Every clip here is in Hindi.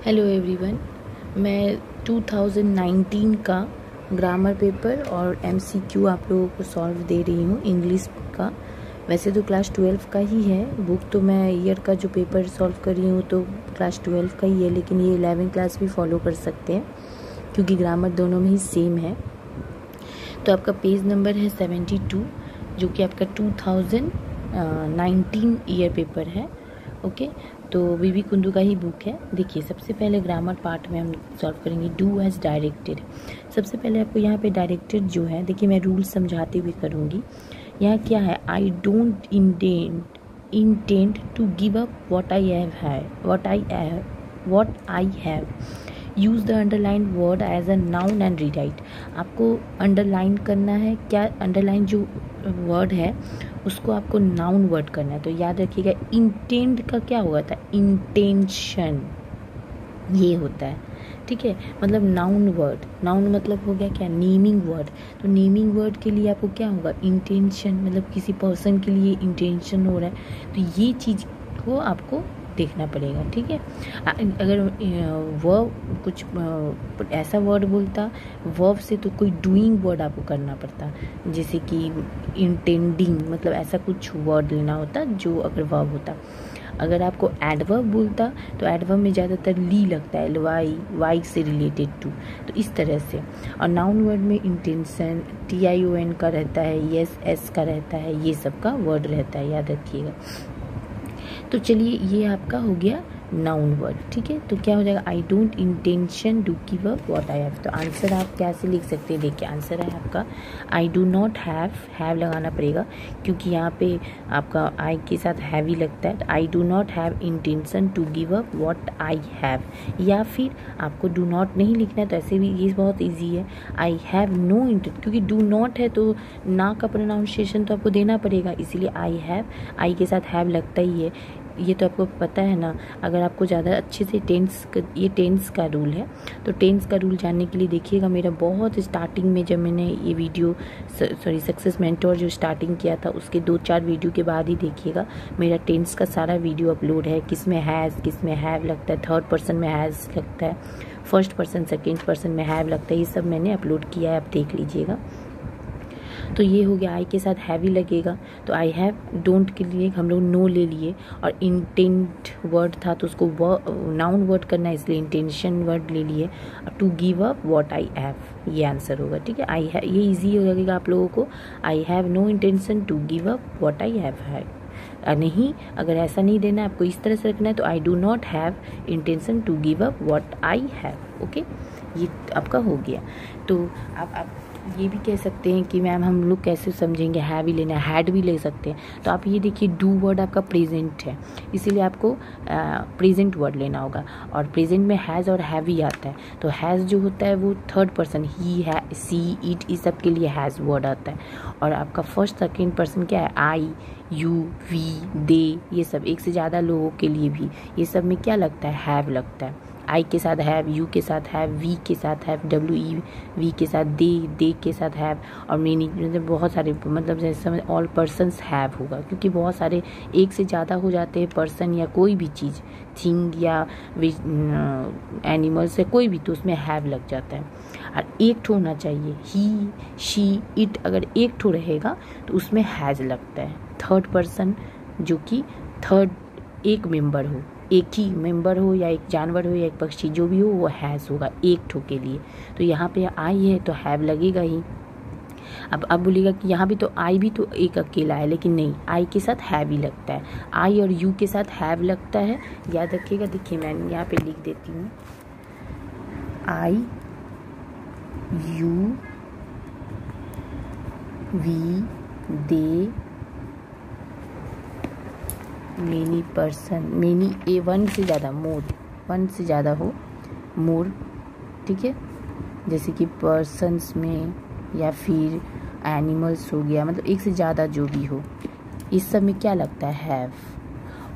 हेलो एवरीवन, मैं 2019 का ग्रामर पेपर और एमसीक्यू आप लोगों को सॉल्व दे रही हूँ इंग्लिश का। वैसे तो क्लास 12 का ही है बुक, तो मैं ईयर का जो पेपर सॉल्व कर रही हूँ तो क्लास 12 का ही है, लेकिन ये 11 क्लास भी फॉलो कर सकते हैं क्योंकि ग्रामर दोनों में ही सेम है। तो आपका पेज नंबर है 72, जो कि आपका 2019 ईयर पेपर है। ओके, तो बीबी कुंदू का ही बुक है। देखिए, सबसे पहले ग्रामर पार्ट में हम सॉल्व करेंगे डू एज डायरेक्टेड। सबसे पहले आपको यहाँ पे डायरेक्टेड जो है, देखिए मैं रूल समझाते हुए करूँगी। यहाँ क्या है, I don't intend to give up what I have use the underline word as a noun and rewrite. आपको अंडरलाइन करना है, क्या अंडरलाइन जो वर्ड है उसको आपको नाउन वर्ड करना है। तो याद रखिएगा, इंटेंड का क्या हुआ था, इंटेंशन ये होता है, ठीक है। मतलब नाउन वर्ड, नाउन मतलब हो गया क्या, नेमिंग वर्ड। तो नेमिंग वर्ड के लिए आपको क्या होगा, इंटेंशन, मतलब किसी पर्सन के लिए इंटेंशन हो रहा है, तो ये चीज़ को आपको देखना पड़ेगा, ठीक है। अगर वर्ब कुछ ऐसा वर्ड बोलता वर्ब से, तो कोई डूइंग वर्ड आपको करना पड़ता, जैसे कि इंटेंडिंग, मतलब ऐसा कुछ वर्ड लेना होता जो अगर वर्ब होता। अगर आपको एडवर्ब बोलता तो एडवर्ब में ज़्यादातर ली लगता है, वाई से रिलेटेड टू, तो इस तरह से। और नाउन वर्ड में इंटेंशन TION का रहता है, ES का रहता है, ये सब का वर्ड रहता है, याद रखिएगा। तो चलिए, ये आपका हो गया नाउन वर्ड, ठीक है। तो क्या हो जाएगा, I don't intention to give up what I have. तो आंसर आप कैसे लिख सकते हैं, देखिए आंसर है आपका आई डू नॉट हैव लगाना पड़ेगा क्योंकि यहाँ पे आपका आई के साथ हैव ही लगता है। तो I do not have intention to give up what I have, या फिर आपको डू नॉट नहीं लिखना है तो ऐसे भी ये बहुत ईजी है, आई हैव नो इंटेंशन, क्योंकि डू नॉट है तो ना का प्रोनाउंसिएशन तो आपको देना पड़ेगा, इसीलिए आई हैव, आई के साथ हैव लगता ही है। ये तो आपको पता है ना। अगर आपको ज़्यादा अच्छे से ये टेंस का रूल है, तो टेंस का रूल जानने के लिए देखिएगा मेरा बहुत स्टार्टिंग में, जब मैंने ये वीडियो सक्सेस मेंटोर जो स्टार्टिंग किया था उसके 2-4 वीडियो के बाद ही देखिएगा, मेरा टेंस का सारा वीडियो अपलोड है, किस में हैज़, किस में हैव लगता है, थर्ड पर्सन में हैज़ लगता है, फर्स्ट पर्सन सेकेंड पर्सन में हैव लगता है, ये सब मैंने अपलोड किया है, आप देख लीजिएगा। तो ये हो गया, आई के साथ हैव ही लगेगा, तो आई हैव। डोंट के लिए हम लोग नो ले लिए, और इंटेंट वर्ड था तो उसको नाउन वर्ड करना है, इसलिए इंटेंशन वर्ड ले लिए। To give up what I have, ये आंसर होगा, ठीक है। आई हैव, ये इजी हो जाएगा आप लोगों को, I have no intention to give up what I have है। नहीं, अगर ऐसा नहीं देना है आपको, इस तरह से रखना है, तो I do not have intention to give up what I have. Okay, ये आपका हो गया। तो आप ये भी कह सकते हैं कि मैम हम लोग कैसे समझेंगे, हैव ही लेना है, हैड भी ले सकते हैं। तो आप ये देखिए, डू वर्ड आपका प्रेजेंट है, इसीलिए आपको प्रेजेंट वर्ड लेना होगा, और प्रेजेंट में हैज़ और हैव ही आता है। तो हैज़ जो होता है वो थर्ड पर्सन, ही है, सी, इट, इस सब के लिए हैज़ वर्ड आता है। और आपका फर्स्ट सेकेंड पर्सन क्या है, आई, यू, वी, दे, ये सब एक से ज़्यादा लोगों के लिए भी ये सब में क्या लगता है, हैव लगता है। आई के साथ हैव, यू के साथ हैव, वी के साथ हैव, WEV के साथ दे के साथ हैव, और मेनी, मतलब बहुत सारे, मतलब जैसे समझ ऑल पर्सन्स हैव होगा, क्योंकि बहुत सारे एक से ज़्यादा हो जाते हैं पर्सन या कोई भी चीज़, थिंग या एनिमल्स है कोई भी, तो उसमें हैव लग जाता है। और एक ठो होना चाहिए, ही, शी, इट, अगर एक ठो रहेगा तो उसमें हैज़ लगता है। थर्ड पर्सन जो कि थर्ड एक मेंबर हो, एक ही मेंबर हो, या एक जानवर हो, या एक पक्षी, जो भी हो वो हैज़ होगा एक ठो के लिए। तो यहाँ पे आई है तो हैव लगेगा ही। अब बोलिएगा कि यहाँ भी तो आई भी तो एक अकेला है, लेकिन नहीं, आई के साथ हैव ही लगता है, आई और यू के साथ हैव लगता है, याद रखिएगा। देखिए मैं यहाँ पे लिख देती हूँ, I, you, we, they, many person, many ए वन से ज़्यादा, मोर, वन से ज़्यादा हो, मोर, ठीक है। जैसे कि पर्सन्स में या फिर एनिमल्स हो गया, मतलब एक से ज़्यादा जो भी हो, इस सब में क्या लगता है, हैव।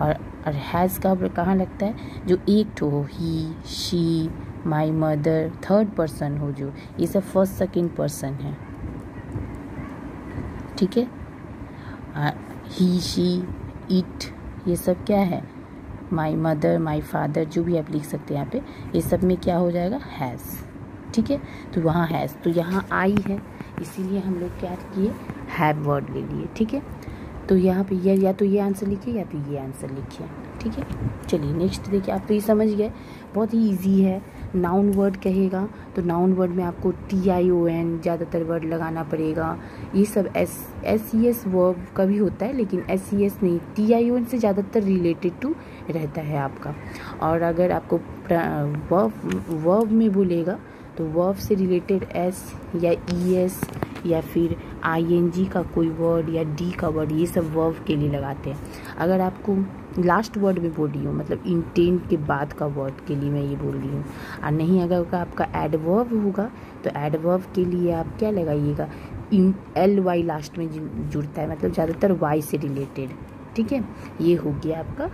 और हैज़ का कहाँ लगता है, जो एक ठो हो, he, she, my mother, third person हो जो, ये सब फर्स्ट सेकेंड पर्सन है, ठीक है। ही, शी, इट, ये सब क्या है, माई मदर, माई फादर, जो भी आप लिख सकते हैं यहाँ पे, ये सब में क्या हो जाएगा, हैज़। ठीक है, तो वहाँ हैज़, तो यहाँ आई है, इसीलिए हम लोग क्या किए, हैव वर्ड ले लिए। ठीक है, तो यहाँ पे ये या तो ये आंसर लिखिए या तो ये आंसर लिखिए। ठीक है, चलिए नेक्स्ट देखिए। आप तो ये समझ गए, बहुत ही ईजी है। नाउन वर्ड कहेगा तो नाउन वर्ड में आपको TION ज़्यादातर वर्ड लगाना पड़ेगा। ये सब SES वर्ब का भी होता है, लेकिन SES नहीं, TION से ज़्यादातर रिलेटेड टू रहता है आपका। और अगर आपको वर्ब में बोलेगा तो वर्ब से रिलेटेड S या ES या फिर ING का कोई वर्ड या D का वर्ड, ये सब वर्ब के लिए लगाते हैं। अगर आपको लास्ट वर्ड में बोल रही हूँ, मतलब इंटेंट के बाद का वर्ड के लिए मैं ये बोल रही हूँ। और नहीं अगर आपका एडवर्ब होगा तो एडवर्ब के लिए आप क्या लगाइएगा, LY लास्ट में जुड़ता है, मतलब ज़्यादातर Y से रिलेटेड। ठीक है, ये हो गया आपका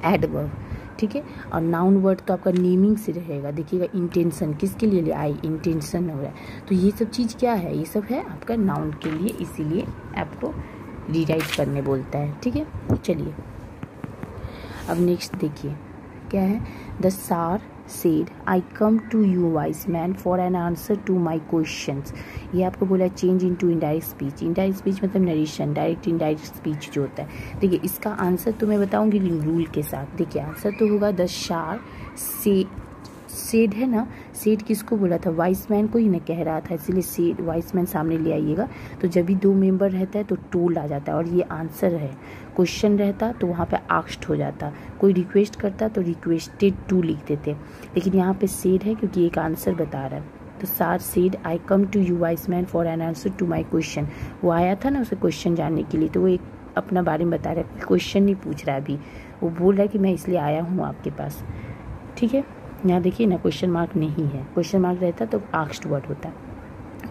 एडवर्ब। ठीक है, और नाउन वर्ड तो आपका नेमिंग से रहेगा। देखिएगा, इंटेंशन किसके लिए ले आई, इंटेंशन हो रहा है, तो ये सब चीज़ क्या है, ये सब है आपका नाउन के लिए, इसीलिए आपको रीराइट करने बोलता है। ठीक है, चलिए अब नेक्स्ट देखिए क्या है। The tsar said I come to you wise man for an answer to my questions. ये आपको बोला change into indirect speech. Indirect speech मतलब नरेशन, डायरेक्ट इनडायरेक्ट स्पीच जो होता है। देखिए इसका आंसर तो मैं बताऊंगी रूल के साथ। देखिए आंसर तो होगा द सार सेड है ना, सेड किसको बोला था, वाइस मैन को ही ना कह रहा था, इसलिए सेड वाइस मैन सामने ले आइएगा। तो जब भी दो मेंबर रहता है तो टोल्ड आ जाता है, और ये आंसर है। क्वेश्चन रहता तो वहाँ पे आस्क्ड हो जाता, कोई रिक्वेस्ट करता तो रिक्वेस्टेड टू लिख देते, लेकिन यहाँ पे सेड है क्योंकि एक आंसर बता रहा है। तो tsar said I come to you wise man for an answer to my question. वो आया था ना उसे क्वेश्चन जानने के लिए, तो वो एक अपना बारे में बता रहा है, क्वेश्चन नहीं पूछ रहा है अभी, वो बोल रहा है कि मैं इसलिए आया हूँ आपके पास। ठीक है, यहाँ देखिए ना क्वेश्चन मार्क नहीं है, क्वेश्चन मार्क रहता तो आस्क्ड वर्ड होता।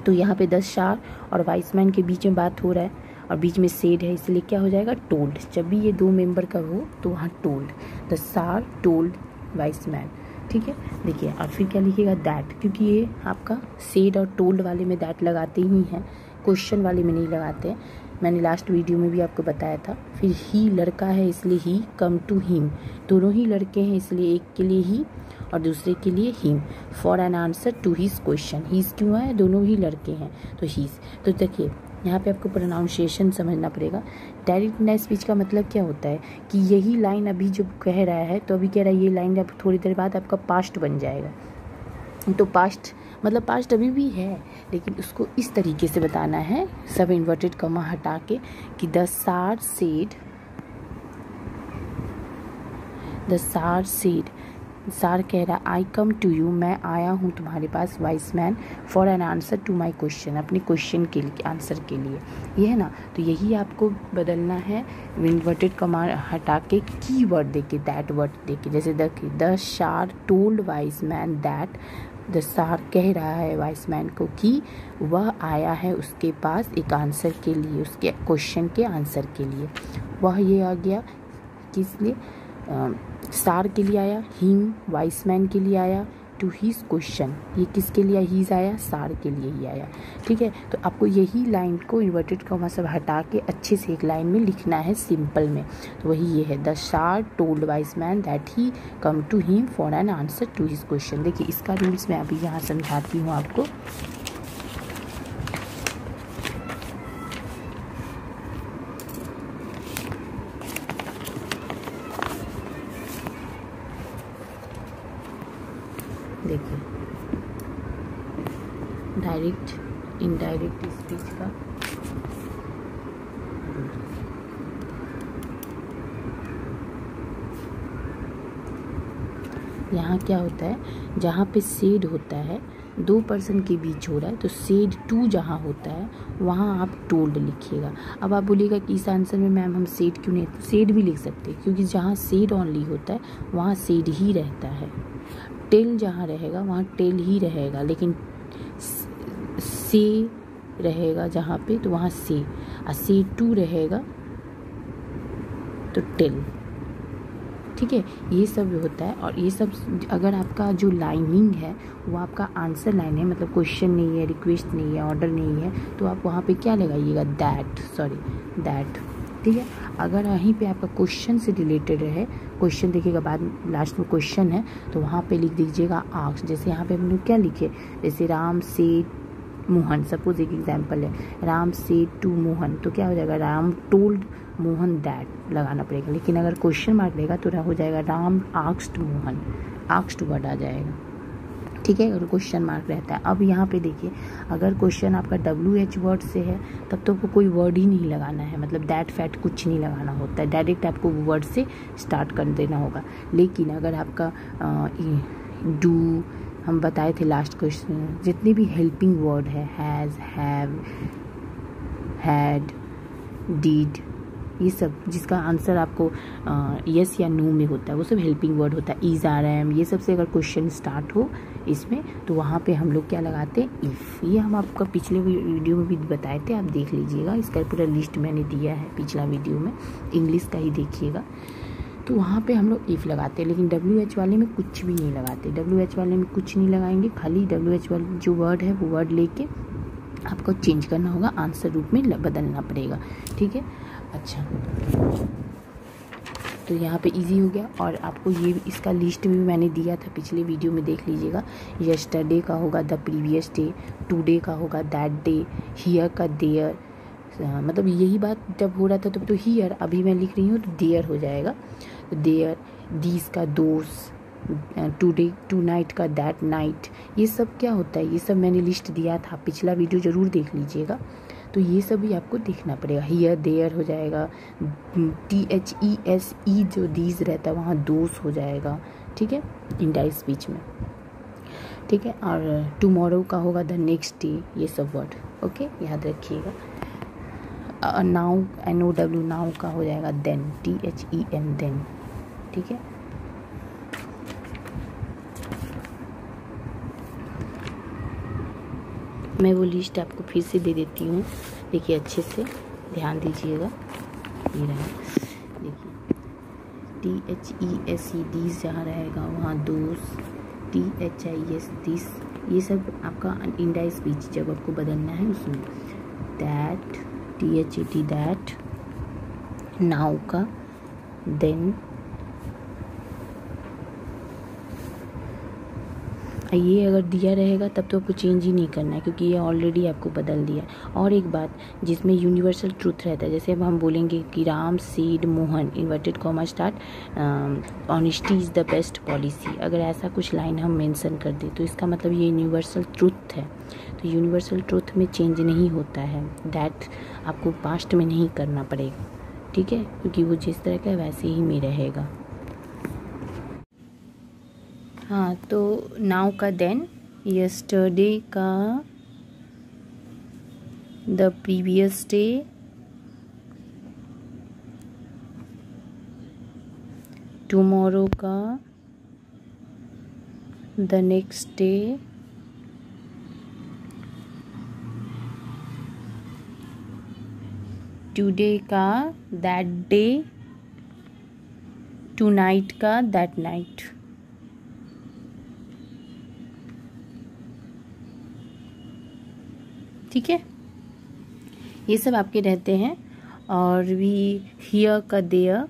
तो यहाँ पे द सार और वाइस मैन के बीच में बात हो रहा है और बीच में सेड है, इसलिए क्या हो जाएगा, टोल्ड। जब भी ये दो मेंबर का हो तो वहाँ told, the tsar told wise man. ठीक है, देखिए और फिर क्या लिखिएगा, दैट, क्योंकि ये आपका सेड और टोल्ड वाले में दैट लगाते ही हैं, क्वेश्चन वाले में नहीं लगाते हैं। मैंने लास्ट वीडियो में भी आपको बताया था। फिर ही लड़का है इसलिए ही कम टू हिम, दोनों ही लड़के हैं इसलिए एक के लिए ही और दूसरे के लिए him. For an answer to his question, his क्यों है, दोनों ही लड़के हैं तो हीज। तो देखिए यहाँ पे आपको प्रोनाउंसिएशन समझना पड़ेगा। डायरेक्ट इनडायरेक्ट स्पीच का मतलब क्या होता है कि यही लाइन अभी जो कह रहा है, तो अभी कह रहा है ये लाइन अब थोड़ी देर बाद आपका पास्ट बन जाएगा। तो पास्ट मतलब पास्ट अभी भी है, लेकिन उसको इस तरीके से बताना है, सब इन्वर्टेड कॉमा हटा के, कि द सार सेड, सार कह रहा आई कम टू यू, मैं आया हूँ तुम्हारे पास, wise man for an answer to my question, अपने क्वेश्चन के लिए, आंसर के लिए, ये है ना। तो यही आपको बदलना है, इन्वर्टेड कॉमा हटा के की वर्ड देके, दैट वर्ड देके। जैसे the tsar told wise man that, the सार कह रहा है वाइस मैन को कि वह आया है उसके पास एक आंसर के लिए, उसके क्वेश्चन के आंसर के लिए। वह ये आ गया किस लिए, सार के लिए आया, हिम वाइस मैन के लिए आया, टू हीज क्वेश्चन, ये किसके लिए हीज आया, सार के लिए ही आया। ठीक है, तो आपको यही लाइन को इन्वर्टेड कॉमा सब हटा के अच्छे से एक लाइन में लिखना है, सिंपल में। तो वही ये है, the tsar told wise man that he come to him for an answer to his question. देखिए इसका रूल्स मैं अभी यहाँ समझाती हूँ आपको। देखिए डायरेक्ट इनडायरेक्ट स्पीच का यहाँ क्या होता है, जहाँ पे सेड होता है, दो पर्सन के बीच हो रहा है, तो सेड टू जहाँ होता है वहाँ आप टोल्ड लिखिएगा। अब आप बोलिएगा कि इस आंसर में मैम हम सेड क्यों नहीं, तो सेड भी लिख सकते हैं, क्योंकि जहाँ सेड ऑनली होता है वहाँ सेड ही रहता है। टेल जहाँ रहेगा वहाँ टेल ही रहेगा, लेकिन से रहेगा जहाँ पे तो वहाँ से, और से टू रहेगा तो टेल। ठीक है, ये सब होता है। और ये सब अगर आपका जो लाइनिंग है वो आपका आंसर लाइन है, मतलब क्वेश्चन नहीं है, रिक्वेस्ट नहीं है, ऑर्डर नहीं है, तो आप वहाँ पे क्या लगाइएगा, दैट, ठीक है। अगर वहीं पे आपका क्वेश्चन से रिलेटेड रहे, क्वेश्चन देखिएगा बाद लास्ट में क्वेश्चन है तो वहाँ पे लिख दीजिएगा आस्क। जैसे यहाँ पे हम लोग क्या लिखे, जैसे राम सेड मोहन, सपोज एक एग्जांपल है, राम सेड टू मोहन, तो क्या हो जाएगा, राम टोल्ड मोहन दैट लगाना पड़ेगा। लेकिन अगर क्वेश्चन मार्क रहेगा तो हो जाएगा Ram asked Mohan, asked word आ जाएगा, ठीक है, अगर क्वेश्चन मार्क रहता है। अब यहाँ पे देखिए, अगर क्वेश्चन आपका WH वर्ड से है तब तो आपको कोई वर्ड ही नहीं लगाना है, मतलब दैट फैट कुछ नहीं लगाना होता है, डायरेक्ट आपको वर्ड से स्टार्ट कर देना होगा। लेकिन अगर आपका डू, हम बताए थे लास्ट क्वेश्चन, जितने भी हेल्पिंग वर्ड है, हैज़, हैव, हैड, डिड, ये सब जिसका आंसर आपको यस या नो में होता है वो सब हेल्पिंग वर्ड होता है। इज, आर, एम, ये सब से अगर क्वेश्चन स्टार्ट हो इसमें तो वहाँ पे हम लोग क्या लगाते हैं, इफ़। ये हम आपका पिछले वीडियो में भी बताए थे, आप देख लीजिएगा, इसका पूरा लिस्ट मैंने दिया है पिछला वीडियो में, इंग्लिश का ही देखिएगा। तो वहाँ पे हम लोग इफ़ लगाते हैं, लेकिन WH वाले में कुछ भी नहीं लगाते। WH वाले में कुछ नहीं लगाएंगे, खाली WH वाले जो वर्ड है वो वर्ड लेके आपको चेंज करना होगा, आंसर रूप में बदलना पड़ेगा, ठीक है। अच्छा, तो यहाँ पे इजी हो गया। और आपको ये इसका लिस्ट भी मैंने दिया था पिछले वीडियो में, देख लीजिएगा। यस्टरडे का होगा द प्रीवियस डे, टुडे का होगा दैट डे, हियर का देयर, मतलब यही बात जब हो रहा था तब तो हियर, अभी मैं लिख रही हूँ तो देयर हो जाएगा, देयर। दीज का दोस, टुडे, टू नाइट का दैट नाइट, ये सब क्या होता है, ये सब मैंने लिस्ट दिया था, पिछला वीडियो ज़रूर देख लीजिएगा। तो ये सब भी आपको देखना पड़ेगा। हियर देयर हो जाएगा, THESE जो दीज रहता है वहाँ दोस हो जाएगा, ठीक है, इंडाइट स्पीच में, ठीक है। और टुमारो का होगा द नेक्स्ट डे, ये सब वर्ड, ओके, याद रखिएगा। नाउ, NOW, नाउ का हो जाएगा देन, THEN, देन, ठीक है। मैं वो लिस्ट आपको फिर से दे देती हूँ, देखिए अच्छे से ध्यान दीजिएगा। ये रहा, देखिए, THESE दीज जहाँ रहेगा वहाँ दोस, THIS दिस, ये सब आपका इंडाइट स्पीच जब आपको बदलना है उसमें। दैट, THET दैट, नाउ का देन, ये अगर दिया रहेगा तब तो आपको चेंज ही नहीं करना है, क्योंकि ये ऑलरेडी आपको बदल दिया। और एक बात जिसमें यूनिवर्सल ट्रूथ रहता है, जैसे अब हम बोलेंगे कि Ram said Mohan, inverted comma start, honesty is the best policy, अगर ऐसा कुछ लाइन हम मेंशन कर दें तो इसका मतलब ये यूनिवर्सल ट्रूथ है। तो यूनिवर्सल ट्रूथ में चेंज नहीं होता है, दैट आपको पास्ट में नहीं करना पड़ेगा, ठीक है, क्योंकि वो जिस तरह का है वैसे ही में रहेगा। हाँ, तो नाउ का देन, यस्टरडे का द प्रीवियस डे, टुमारो का द नेक्स्ट डे, टुडे का दैट डे, टुनाइट का दैट नाइट, ठीक है, ये सब आपके रहते हैं। और भी हियर का देयर,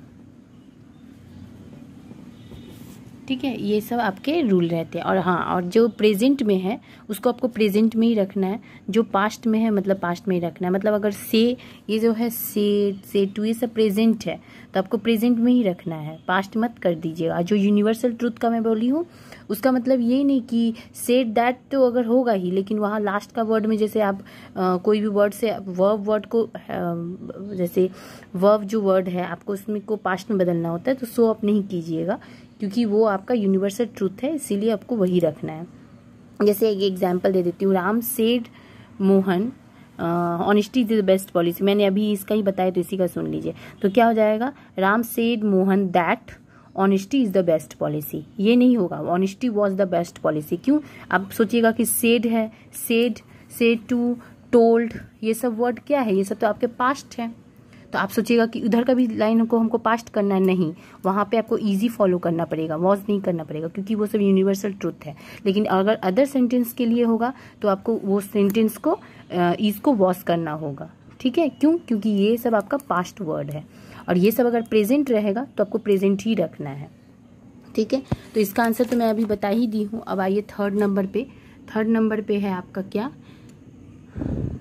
ठीक है, ये सब आपके रूल रहते हैं। और हाँ, और जो प्रेजेंट में है उसको आपको प्रेजेंट में ही रखना है, जो पास्ट में है मतलब पास्ट में ही रखना है। मतलब अगर से, ये जो है से टू, ये सब प्रेजेंट है तो आपको प्रेजेंट में ही रखना है, पास्ट मत कर दीजिएगा। जो यूनिवर्सल ट्रूथ का मैं बोली हूँ उसका मतलब ये नहीं कि सेड दैट तो अगर होगा ही, लेकिन वहाँ लास्ट का वर्ड में जैसे आप कोई भी वर्ड से वर्ब वर्ड को, जैसे वर्ब जो वर्ड है आपको उसमें को पास्ट में बदलना होता है, तो सो आप नहीं कीजिएगा, क्योंकि वो आपका यूनिवर्सल ट्रूथ है, इसीलिए आपको वही रखना है। जैसे एक एग्जांपल दे देती हूँ, Ram said Mohan honesty is the best policy, मैंने अभी इसका ही बताया तो इसी का सुन लीजिए। तो क्या हो जाएगा, Ram said Mohan that honesty is the best policy, ये नहीं होगा, honesty was the best policy. क्यों, आप सोचिएगा कि सेड है, सेड टू, टोल्ड, ये सब वर्ड क्या है, ये सब तो आपके पास्ट है। तो आप सोचिएगा कि उधर का भी लाइन को हमको पास्ट करना है, नहीं, वहाँ पे आपको इजी फॉलो करना पड़ेगा, वॉज नहीं करना पड़ेगा, क्योंकि वो सब यूनिवर्सल ट्रूथ है। लेकिन अगर अदर सेंटेंस के लिए होगा तो आपको वो सेंटेंस को इज को वॉज करना होगा, ठीक है, क्यों? क्योंकि ये सब आपका पास्ट वर्ड है और ये सब अगर प्रेजेंट रहेगा तो आपको प्रेजेंट ही रखना है, ठीक है। तो इसका आंसर तो मैं अभी बता ही दी हूँ। अब आइए थर्ड नंबर पे। थर्ड नंबर पे है आपका क्या,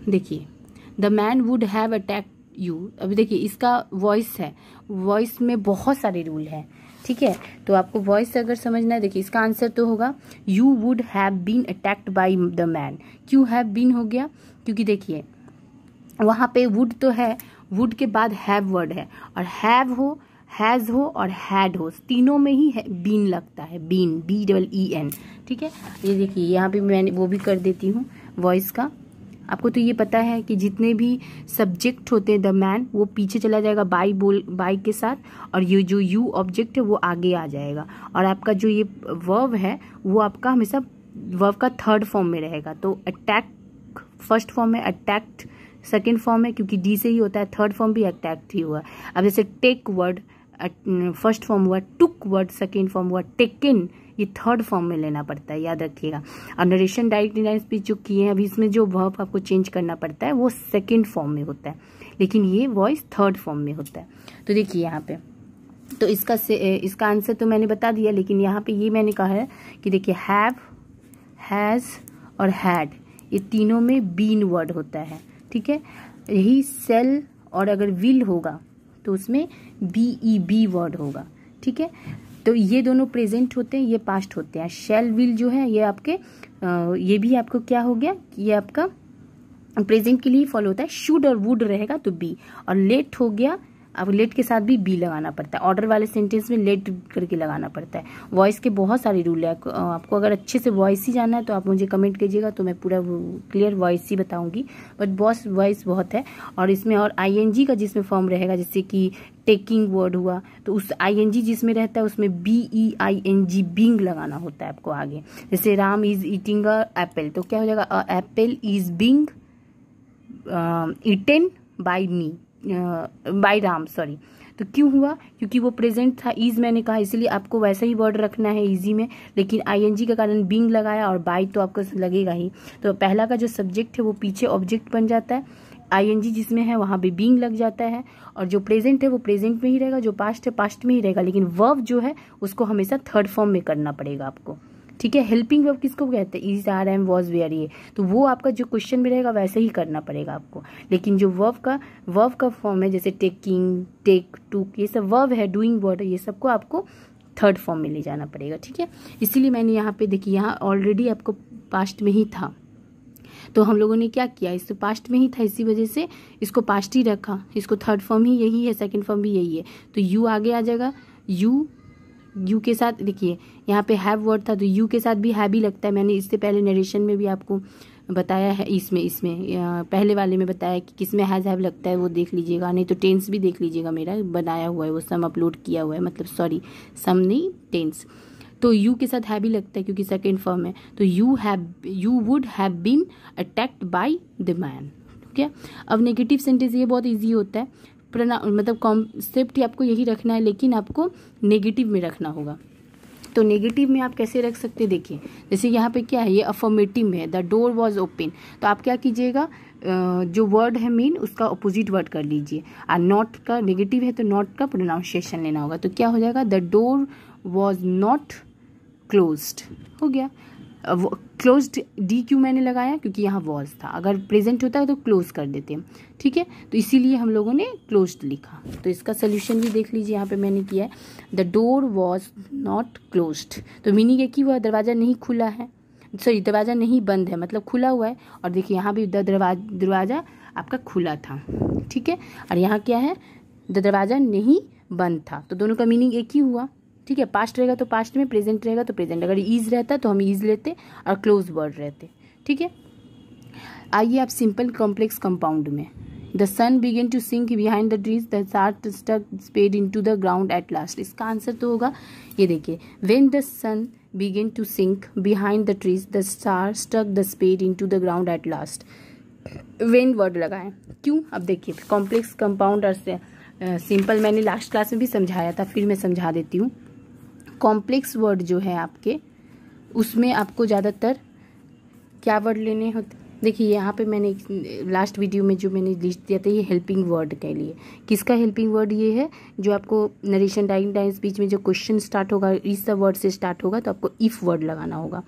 देखिए, the man would have attacked you. अभी देखिए इसका वॉइस है, वॉइस में बहुत सारे रूल हैं, ठीक है। तो आपको वॉइस अगर समझना है, देखिए इसका आंसर तो होगा you would have been attacked by the man. क्यों हैव बीन हो गया? क्योंकि देखिए वहाँ पे वुड तो है, वुड के बाद हैव वर्ड है, और हैव हो, हैज़ हो और हैड हो, तीनों में ही बीन लगता है, बीन, BEEN, ठीक है। ये देखिए यहाँ पे मैंने वो भी कर देती हूँ वॉइस का। आपको तो ये पता है कि जितने भी सब्जेक्ट होते हैं द मैन, वो पीछे चला जाएगा बाई के साथ, और ये जो यू ऑब्जेक्ट है वो आगे आ जाएगा, और आपका जो ये वर्ब है वो आपका हमेशा वर्ब का थर्ड फॉर्म में रहेगा। तो अटैक फर्स्ट फॉर्म में, अटैक्ट सेकेंड फॉर्म है, क्योंकि डी से ही होता है, थर्ड फॉर्म भी अटैक्ट ही हुआ। अब जैसे टेक वर्ड फर्स्ट फॉर्म हुआ, टुक वर्ड सेकेंड फॉर्म हुआ, टेकन ये थर्ड फॉर्म में लेना पड़ता है, याद रखिएगा। और नरेशन डायरेक्ट लाइन स्पीच जो किए हैं अभी, इसमें जो वर्ब आपको चेंज करना पड़ता है वो सेकेंड फॉर्म में होता है, लेकिन ये वॉइस थर्ड फॉर्म में होता है। तो देखिए यहाँ पे, तो इसका आंसर तो मैंने बता दिया, लेकिन यहाँ पे ये मैंने कहा है कि देखिए हैव, हैज़ और हैड ये तीनों में बीन वर्ड होता है, ठीक है। यही सेल और अगर विल होगा तो उसमें BEB वर्ड होगा, ठीक है। तो ये दोनों प्रेजेंट होते हैं, ये पास्ट होते हैं। शेल विल जो है ये आपके ये भी आपको क्या हो गया, ये आपका प्रेजेंट के लिए फॉलो होता है। शुड और वुड रहेगा तो बी, और लेट हो गया, अब लेट के साथ भी बी लगाना पड़ता है। ऑर्डर वाले सेंटेंस में लेट करके लगाना पड़ता है। वॉइस के बहुत सारे रूल है, आपको अगर अच्छे से वॉइस ही जानना है तो आप मुझे कमेंट कीजिएगा, तो मैं पूरा क्लियर वॉइस ही बताऊंगी, बट बॉस वॉइस बहुत है। और इसमें और ING का जिसमें फॉर्म रहेगा, जैसे कि टेकिंग वर्ड हुआ, तो उस ING जिसमें रहता है उसमें BEING बीइंग लगाना होता है आपको आगे। जैसे Ram is eating a apple, तो क्या हो जाएगा, apple is being eaten by me, by Ram, sorry. तो क्यों हुआ? क्योंकि वो प्रेजेंट था, इज मैंने कहा, इसलिए आपको वैसा ही वर्ड रखना है इजी में, लेकिन ING के कारण बीइंग लगाया, और बाय तो आपको लगेगा ही। तो पहला का जो सब्जेक्ट है वो पीछे ऑब्जेक्ट बन जाता है, ING जिसमें है वहां पे बीइंग लग जाता है, और जो प्रेजेंट है वो प्रेजेंट में ही रहेगा, जो पास्ट है पास्ट में ही रहेगा, लेकिन वर्ब जो है उसको हमेशा थर्ड फॉर्म में करना पड़ेगा आपको, ठीक है। हेल्पिंग वर्ब किसको कहते हैं? Is, are, am, was, were, ये, तो वो आपका जो क्वेश्चन में रहेगा वैसे ही करना पड़ेगा आपको। लेकिन जो वर्ब का फॉर्म है, जैसे टेकिंग, टेक, टूक, ये सब वर्ब है, डूइंग वर्ड है, ये सबको आपको थर्ड फॉर्म में ले जाना पड़ेगा, ठीक है। इसीलिए मैंने यहाँ पे देखिए, यहाँ ऑलरेडी आपको पास्ट में ही था, तो हम लोगों ने क्या किया, इसको पास्ट में ही था, इसी वजह से इसको पास्ट ही रखा, इसको थर्ड फॉर्म ही यही है, सेकंड फॉर्म भी यही है, तो यू आगे आ जाएगा। यू के साथ देखिए यहाँ पे हैव वर्ड था, तो यू के साथ भी हैव ही लगता है। मैंने इससे पहले नरेशन में भी आपको बताया है, इसमें पहले वाले में बताया कि किसमें हैज़ हैव लगता है, वो देख लीजिएगा, नहीं तो टेंस भी देख लीजिएगा, मेरा बनाया हुआ है वो, सम अपलोड किया हुआ है, मतलब सॉरी सम नहीं, टेंस। तो यू के साथ हैव ही लगता है क्योंकि सेकेंड फॉर्म है, तो you would have been attacked by the man, ठीक है। अब नेगेटिव सेंटेंस ये बहुत ईजी होता है, मतलब कॉन्सेप्ट ही आपको यही रखना है, लेकिन आपको नेगेटिव में रखना होगा। तो नेगेटिव में आप कैसे रख सकते हैं, देखिए जैसे यहाँ पे क्या है, ये अफर्मेटिव में है, द डोर वॉज ओपन, तो आप क्या कीजिएगा, जो वर्ड है मेन उसका अपोजिट वर्ड कर लीजिए, और नॉट का नेगेटिव है तो नॉट का प्रोनाउंसिएशन लेना होगा, तो क्या हो जाएगा, the door was not closed, हो गया। क्लोज्ड डी क्यों मैंने लगाया, क्योंकि यहाँ वॉज था, अगर प्रेजेंट होता है तो क्लोज कर देते हैं, ठीक है, तो इसीलिए हम लोगों ने क्लोज्ड लिखा। तो इसका सोल्यूशन भी देख लीजिए, यहाँ पे मैंने किया है, the door was not closed, तो मीनिंग एक ही हुआ, दरवाज़ा नहीं खुला है, सॉरी दरवाज़ा नहीं बंद है, मतलब खुला हुआ है, और देखिए यहाँ भी दरवाज़ा आपका खुला था, ठीक है, और यहाँ क्या है, दरवाज़ा नहीं बंद था, तो दोनों का मीनिंग एक ही हुआ, ठीक है। पास्ट रहेगा तो पास्ट में, प्रेजेंट रहेगा तो प्रेजेंट, अगर इज रहता तो हम इज लेते और क्लोज वर्ड रहते, ठीक है। आइए आप सिंपल कॉम्प्लेक्स कंपाउंड में, the sun began to sink behind the trees, the star stuck spade into the ground at last, इसका आंसर तो होगा ये देखिए, when the sun began to sink behind the trees, the star stuck the spade into the ground at last, when word लगाएं, क्यों? अब देखिए कॉम्प्लेक्स कंपाउंड और सिंपल मैंने लास्ट क्लास में भी समझाया था, फिर मैं समझा देती हूँ। कॉम्प्लेक्स वर्ड जो है आपके, उसमें आपको ज़्यादातर क्या वर्ड लेने होते, देखिए यहाँ पे मैंने लास्ट वीडियो में जो मैंने लिस्ट दिया था ये हेल्पिंग वर्ड के लिए। किसका हेल्पिंग वर्ड ये है, जो आपको नरेशन डायलॉग टाइम स्पीच में जो क्वेश्चन स्टार्ट होगा इस सब वर्ड से स्टार्ट होगा तो आपको इफ़ वर्ड लगाना होगा।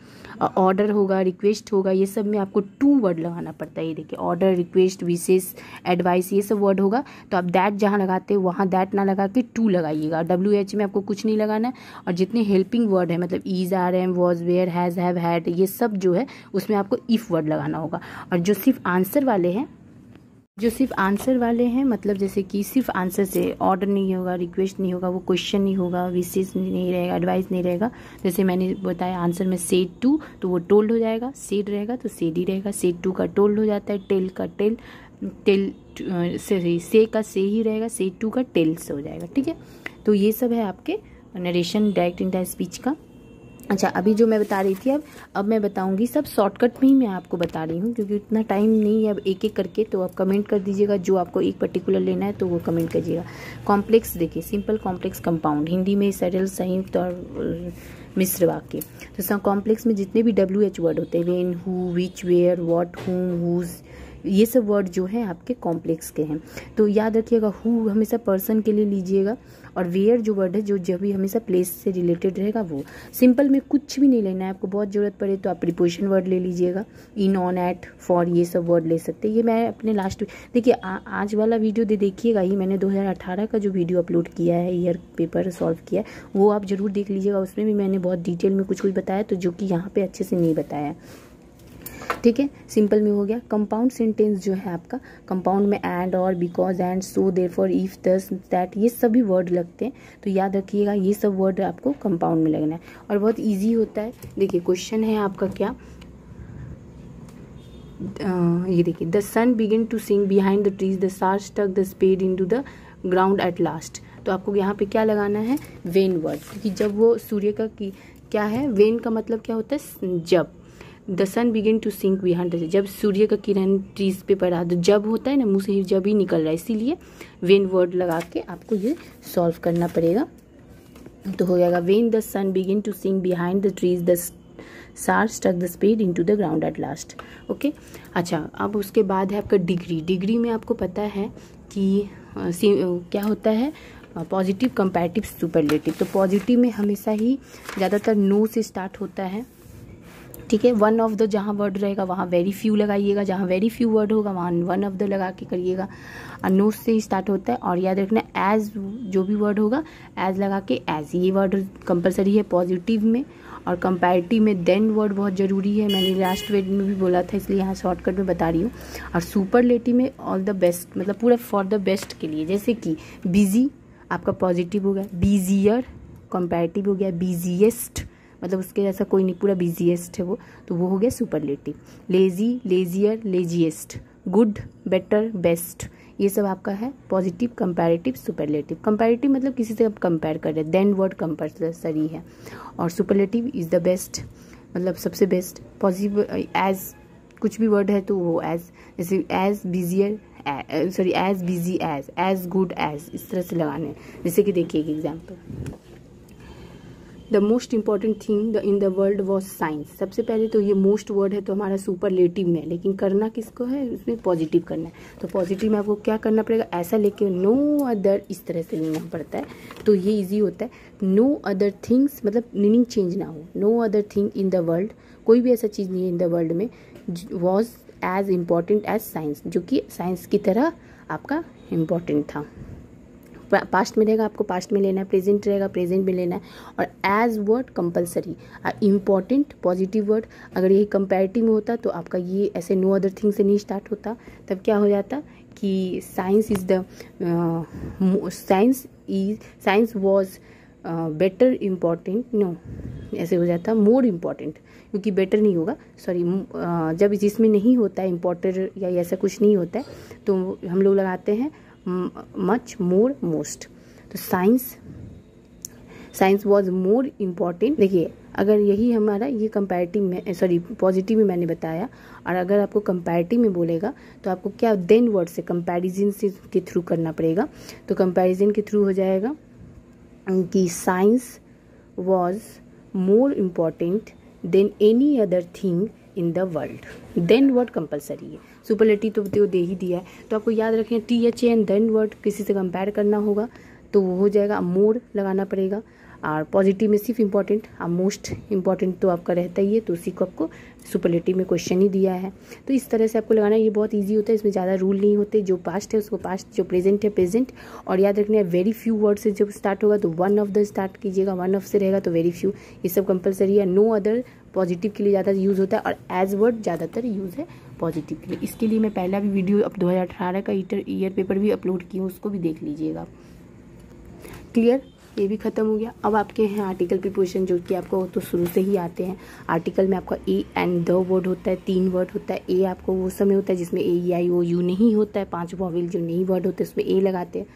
ऑर्डर होगा, रिक्वेस्ट होगा, ये सब में आपको टू वर्ड लगाना पड़ता है। ये देखिए ऑर्डर, रिक्वेस्ट, विशेष, एडवाइस, ये सब वर्ड होगा तो आप दैट जहाँ लगाते हैं वहाँ दैट ना लगा के टू लगाइएगा। WH में आपको कुछ नहीं लगाना है। और जितने हेल्पिंग वर्ड है मतलब is, are, am, was, were, has, have, had, ये सब जो है उसमें आपको इफ़ वर्ड लगाना होगा। और जो सिर्फ आंसर वाले हैं मतलब जैसे कि सिर्फ आंसर से ऑर्डर नहीं होगा, रिक्वेस्ट नहीं होगा, वो क्वेश्चन नहीं होगा, विशेष नहीं रहेगा, एडवाइस नहीं रहेगा। जैसे मैंने बताया आंसर में सेड टू तो वो टोल्ड हो जाएगा, सेड रहेगा तो सेड ही रहेगा, सेड टू का टोल्ड हो जाता है, टेल का टेल, से का से ही रहेगा, सेड टू का टेल से हो जाएगा। ठीक है, तो ये सब है आपके narration direct in the speech का। अच्छा, अभी जो मैं बता रही थी अब मैं बताऊंगी सब शॉर्टकट में ही मैं आपको बता रही हूँ क्योंकि इतना टाइम नहीं है अब एक एक करके। तो आप कमेंट कर दीजिएगा जो आपको एक पर्टिकुलर लेना है तो वो कमेंट करिएगा। कॉम्प्लेक्स देखिए, सिंपल, कॉम्प्लेक्स, कंपाउंड, हिंदी में सरल, संयुक्त और मिश्र वाक्य। तो कॉम्प्लेक्स में जितने भी WH वर्ड होते हैं, when, who, which, where, what, whom, whose, ये सब वर्ड जो हैं आपके कॉम्प्लेक्स के हैं। तो याद रखिएगा हु हमेशा पर्सन के लिए लीजिएगा और वेयर जो वर्ड है जो जब भी हमेशा प्लेस से रिलेटेड रहेगा वो। सिंपल में कुछ भी नहीं लेना है, आपको बहुत ज़रूरत पड़े तो आप प्रीपोजिशन वर्ड ले लीजिएगा, इन, ऑन, एट, फॉर, ये सब वर्ड ले सकते हैं। ये मैं अपने लास्ट देखिए आज वाला वीडियो देखिएगा ही, मैंने 2018 का जो वीडियो अपलोड किया है ईयर पेपर सॉल्व किया है वो आप ज़रूर देख लीजिएगा। उसमें भी मैंने बहुत डिटेल में कुछ बताया तो जो कि यहाँ पे अच्छे से नहीं बताया। ठीक है, सिंपल में हो गया। कंपाउंड सेंटेंस जो है आपका, कंपाउंड में एंड, और, because, and, so, therefore, if, दस, दैट, ये सभी वर्ड लगते हैं। तो याद रखिएगा ये सब वर्ड आपको कंपाउंड में लगना है और बहुत इजी होता है। देखिए क्वेश्चन है आपका क्या, ये देखिए, the sun begin to sink behind the trees, the shark stuck the spade into the ground at last. तो आपको यहाँ पे क्या लगाना है, वेन वर्ड, क्योंकि जब वो सूर्य का क्या है, वेन का मतलब क्या होता है, जब। The sun begin to sink behind the, जब सूर्य का किरण ट्रीज पे पड़ा, तो जब होता है ना मुंह से जब ही निकल रहा है, इसीलिए वेन वर्ड लगा के आपको ये सॉल्व करना पड़ेगा। तो हो जाएगा when the sun begin to sink behind the trees, the shark stuck the spade into the ground at last. Okay, अच्छा अब उसके बाद है आपका डिग्री। डिग्री में आपको पता है कि क्या होता है, पॉजिटिव, कंपैरेटिव, सुपरलेटिव। तो पॉजिटिव में हमेशा ही ज़्यादातर नो से स्टार्ट होता है। ठीक है, वन ऑफ द जहाँ वर्ड रहेगा वहाँ वेरी फ्यू लगाइएगा, जहाँ वेरी फ्यू वर्ड होगा वहाँ वन ऑफ द लगा के करिएगा। और नो से ही स्टार्ट होता है। और याद रखना एज जो भी वर्ड होगा एज लगा के एज, ये वर्ड कंपलसरी है पॉजिटिव में। और कंपैरेटिव में देन वर्ड बहुत ज़रूरी है, मैंने लास्ट वीडियो में भी बोला था इसलिए यहाँ शॉर्टकट में बता रही हूँ। और सुपरलेटिव में ऑल द बेस्ट, मतलब पूरा फॉर द बेस्ट के लिए, जैसे कि बिजी आपका पॉजिटिव हो गया, बिजियर कंपैरेटिव हो गया, बिजीएस्ट मतलब उसके जैसा कोई नहीं, पूरा बिजीएस्ट है वो, तो वो हो गया superlative. Lazy, leisure, laziest, good, better, best, ये सब आपका है पॉजिटिव, कंपैरेटिव, सुपरलेटिव। कंपैरेटिव मतलब किसी से आप कंपेयर कर रहे हैं, देन वर्ड कंपल्सरी है। और सुपरलेटिव इज़ द बेस्ट मतलब सबसे बेस्ट। पॉजिटिव एज कुछ भी वर्ड है तो वो एज, जैसे as busier, sorry as busy, as good, as, इस तरह से लगाने हैं। जैसे कि देखिए एक example, the most important thing in the world was science. सबसे पहले तो ये मोस्ट वर्ड है तो हमारा सुपरलेटिव में, लेकिन करना किसको है, उसमें पॉजिटिव करना है। तो पॉजिटिव में आपको क्या करना पड़ेगा, ऐसा लेके नो अदर, इस तरह से लेना पड़ता है तो ये इजी होता है। नो अदर थिंग्स मतलब मीनिंग चेंज ना हो, no other thing in the world, कोई भी ऐसा चीज़ नहीं है इन द वर्ल्ड में was as important as science, जो कि साइंस की तरह आपका इम्पॉर्टेंट था। पास्ट में रहेगा आपको पास्ट में लेना है, प्रेजेंट रहेगा प्रेजेंट में लेना है। और as word compulsory, important positive word. अगर यही कंपैरेटिव में होता तो आपका ये ऐसे नो अदर थिंग से नहीं स्टार्ट होता, तब क्या हो जाता कि science is the science was better important, no ऐसे हो जाता, मोर इम्पॉर्टेंट, क्योंकि बेटर नहीं होगा, सॉरी जब जिसमें नहीं होता है इम्पॉर्टेंट या ऐसा कुछ नहीं होता है तो हम लोग लगाते हैं मच, मोर, मोस्ट। तो साइंस वॉज मोर इम्पॉर्टेंट। देखिए अगर यही हमारा ये कंपैरेटिव में, सॉरी पॉजिटिव में मैंने बताया, और अगर आपको कंपैरेटिव में बोलेगा तो आपको क्या देन वर्ड से कंपैरिजन से के थ्रू करना पड़ेगा। तो कंपैरिजन के थ्रू हो जाएगा कि science was more important than any other thing in the world. Then word compulsory है, सुपरलेटिव तो दे ही दिया है, तो आपको याद रखें TH एंड देन वर्ड किसी से कंपेयर करना होगा तो वो हो जाएगा, मोर लगाना पड़ेगा। और पॉजिटिव में सिर्फ इम्पॉर्टेंट, अब मोस्ट इम्पॉर्टेंट तो आपका रहता ही है, तो उसी को आपको सुपरलेटिव में क्वेश्चन ही दिया है। तो इस तरह से आपको लगाना, ये बहुत इजी होता है, इसमें ज़्यादा रूल नहीं होते। जो पास्ट है उसको पास्ट, जो प्रेजेंट है प्रेजेंट। और याद रखना है वेरी फ्यू वर्ड से जब स्टार्ट होगा तो वन ऑफ द स्टार्ट कीजिएगा, वन ऑफ से रहेगा तो वेरी फ्यू, ये सब कंपलसरी है। नो अदर पॉजिटिव के लिए ज़्यादा यूज़ होता है, और एज वर्ड ज़्यादातर यूज़ है पॉजिटिव के लिए। इसके लिए मैं पहला भी वीडियो अब 2018 का ईयर पेपर भी अपलोड की हूँ, उसको भी देख लीजिएगा। क्लियर, ये भी खत्म हो गया। अब आपके हैं आर्टिकल प्रीपोजिशन, जो कि आपको तो शुरू से ही आते हैं। आर्टिकल में आपका ए एंड द वर्ड होता है, 3 वर्ड होता है। ए आपको वो समय होता है जिसमें AEIOU नहीं होता है, 5 वॉवेल जो नहीं वर्ड होते हैं उसमें ए लगाते हैं।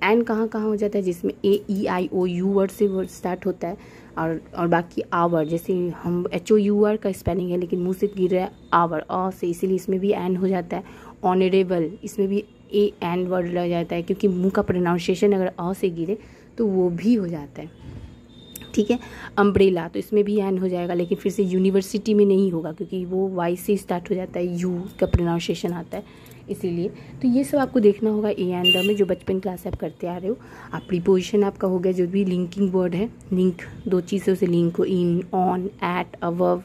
एंड कहाँ कहाँ हो जाता है, जिसमें AEIOU वर्ड से वर्ड स्टार्ट होता है, और बाकी आ वर्ड, जैसे हम HOUR का स्पेलिंग है लेकिन मुंह से गिर रहा है आवर अ से, इसीलिए इसमें भी एन हो जाता है। ऑनरेबल, इसमें भी ए एन वर्ड लग जाता है, क्योंकि मुंह का प्रोनाउंसिएशन अगर अ से गिरे तो वो भी हो जाता है। ठीक है। अम्ब्रेला, तो इसमें भी एन हो जाएगा, लेकिन फिर से यूनिवर्सिटी में नहीं होगा क्योंकि वो वाई से स्टार्ट हो जाता है, यू का प्रोनाउंसिएशन आता है, इसीलिए। तो ये सब आपको देखना होगा ए एंड द में, जो बचपन क्लास आप करते आ रहे हो। आप प्रीपोजिशन आपका हो गया, जो भी लिंकिंग वर्ड है, लिंक 2 चीज़ों से लिंक हो, in, on, at, above,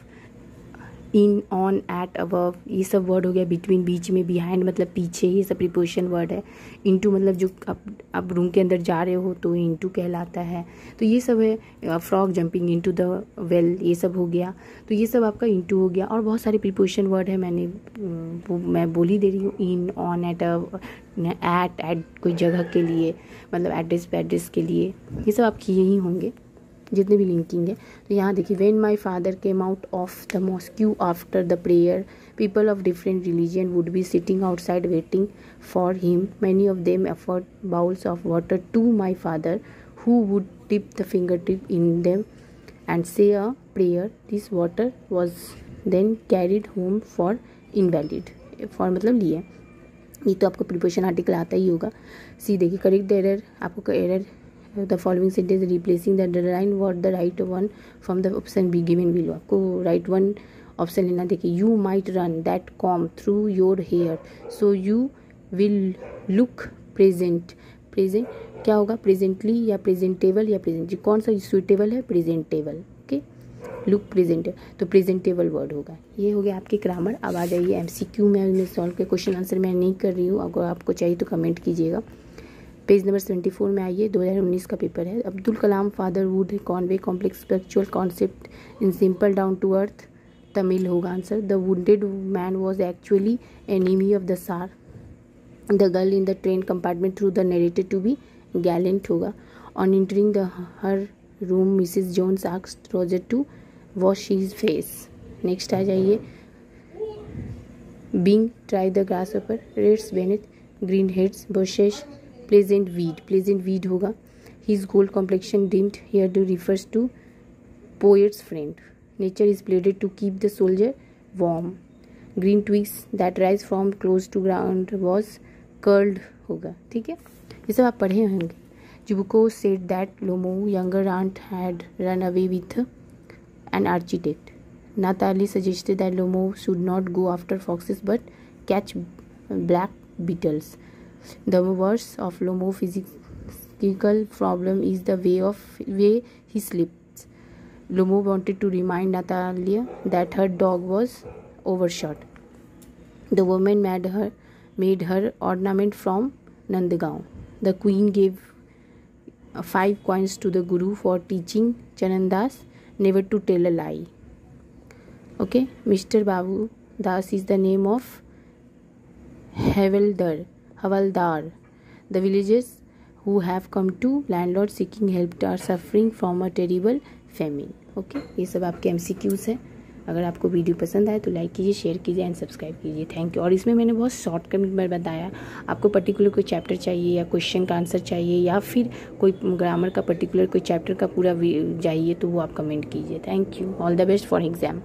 in, on, at, above, ये सब वर्ड हो गया। बिटवीन, बीच में, बिहाइंड मतलब पीछे, ये सब प्रीपोजिशन वर्ड है। इनटू मतलब जो आप रूम के अंदर जा रहे हो तो इनटू कहलाता है, तो ये सब है। Frog jumping into the well, ये सब हो गया, तो ये सब आपका इनटू हो गया। और बहुत सारे प्रीपोजिशन वर्ड है, मैं बोल ही दे रही हूँ, इन, ऑन, एट कोई जगह के लिए, मतलब एड्रेस के लिए, ये सब आपके यही होंगे जितने भी लिंकिंग है। तो यहाँ देखिए, when my father came out of the mosque after the prayer, people of different religion would be sitting outside waiting for him, many of them afford bowls of water to my father who would tip the finger tip in them and say a prayer, this water was then carried home for invalid, for मतलब लिए। ये तो आपको प्रीपोजिशन आर्टिकल आता ही होगा। सी देखिए, करेक्ट द एरर, आपको error the following sentence replacing the underline word the right one from the option be given below, आपको राइट वन ऑप्शन लेना। देखिए, you might run that comb through your hair so you will look present, present क्या होगा, प्रेजेंटली या प्रेजेंटेबल या प्रेजेंट, कौन सा सुइटेबल है, प्रेजेंटेबल, ओके, लुक प्रेजेंट, तो प्रेजेंटेबल वर्ड होगा। ये हो गया आपके ग्रामर। अब आ जाइए MCQ में सॉल्व के क्वेश्चन आंसर मैं नहीं कर रही हूँ, अगर आपको चाहिए तो कमेंट कीजिएगा। पेज नंबर 74 में आइए, 2019 का पेपर है। Abdul Kalam father would convey complex spiritual concept in simple down to earth, Tamil होगा answer. The wounded man was actually enemy of the czar, the girl in the train compartment through the narrated to be gallant होगा। On entering the her room Mrs Jones asked Roger to wash his face. Next आ जाइए, being try the grasshopper, reds beneath green heads bushes, pleasant weed होगा। His gold complexion dimmed, here too refers to poet's friend, nature is pleaded to keep the soldier warm, green twigs that rise from close to ground was curled होगा। ठीक है, ये सब आप पढ़े होंगे। Zubko said that Lomo younger aunt had run away with an architect, Natalie suggested that Lomo should not go after foxes but catch black beetles, the worst of Lomo physical problem is the way he sleeps. Lomo wanted to remind Natalia that her dog was overshot. The woman made her ornament from Nandgaon. The queen gave 5 coins to the guru for teaching Chanandas never to tell a lie. Okay, Mr. Babu Das is the name of Havaldar. The villagers who have come to landlord seeking help are suffering from a terrible famine. Okay, ये सब आपके MCQs है। अगर आपको वीडियो पसंद आए तो लाइक कीजिए, शेयर कीजिए एंड सब्सक्राइब कीजिए। Thank you. और इसमें मैंने बहुत शॉर्टकट में बताया, आपको पर्टिकुलर कोई चैप्टर चाहिए या क्वेश्चन का आंसर चाहिए या फिर कोई ग्रामर का पर्टिकुलर कोई चैप्टर का पूरा चाहिए तो वो आप कमेंट कीजिए। Thank you. All the best for exam.